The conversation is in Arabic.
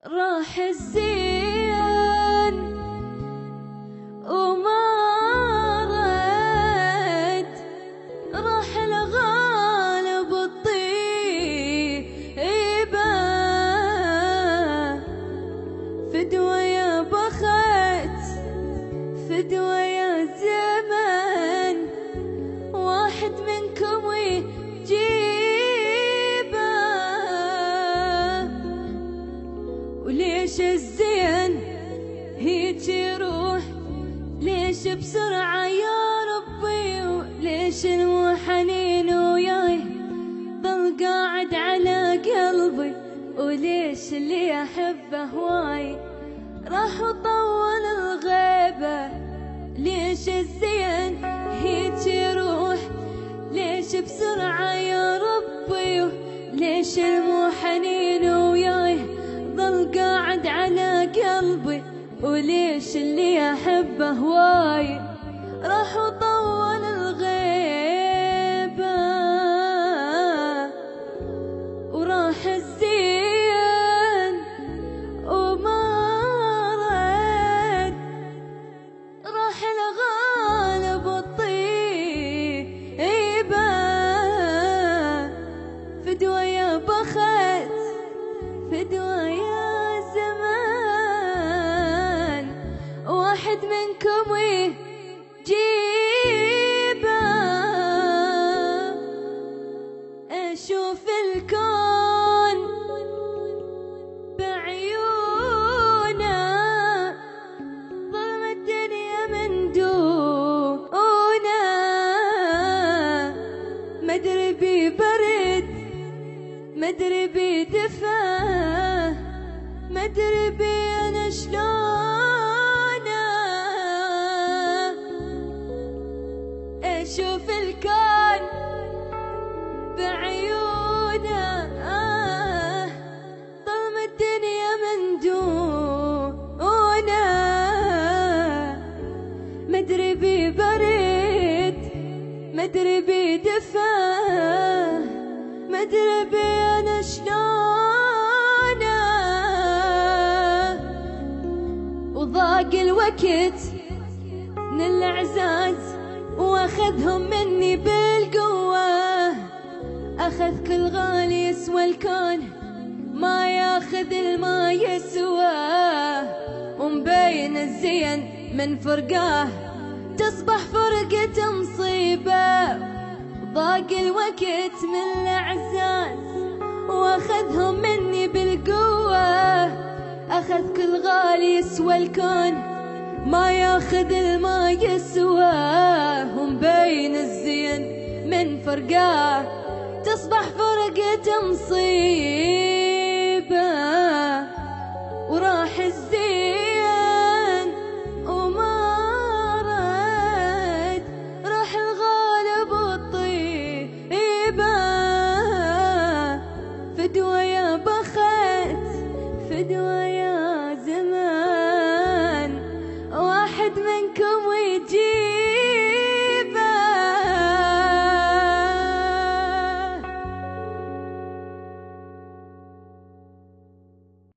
راح الزين وما رد، راح الغالب الطيبة، فدوى يا بخت فدوى يا زمن، واحد منكم ويجيبه. وليش الزين هيج يروح، ليش بسرعة يا ربي، وليش المحنين وياي ضل قاعد على قلبي، وليش اللي أحبه هواي راح وطول الغيبة. ليش الزين هيج يروح، ليش بسرعة يا ربي، ليش المحنين وياي ضل قاعد على قلبي، وليش اللي أحبه هواي راح وطول الغيبة. وراح الزين وما رد، راح الغالب الطيبة، فدوى يا بخت فدوى يا زمان، واحد منكم ويجيبه. أشوف الكون بعيونه، ظلم الدنيا من دونه، مدري ببرد مدري بدفا، مدري بي أنا شلونه. أشوف الكون بعيونه، ظلم الدنيا من دونه، مدري ببرد مدري بدفا، مدري بي أنا شلونه. وضاق الوقت من الأعزاز واخذهم مني بالقوة، أخذ كل غالي يسوى الكون ما ياخذ الما يسواه، ومبين الزين من فرقاه تصبح فرقة مصيبة. ضاق الوقت من الأعزاز واخذهم مني بالقوة، أخذ كل غالي يسوى الكون ما ياخذ الما يسواه، ومبين الزين من فرقاه تصبح فرقة مصيبة. وراح الزين وما رد، راح الغالب الطيبة، فدوى يا بخت فدوى يا زمان، واحد منكم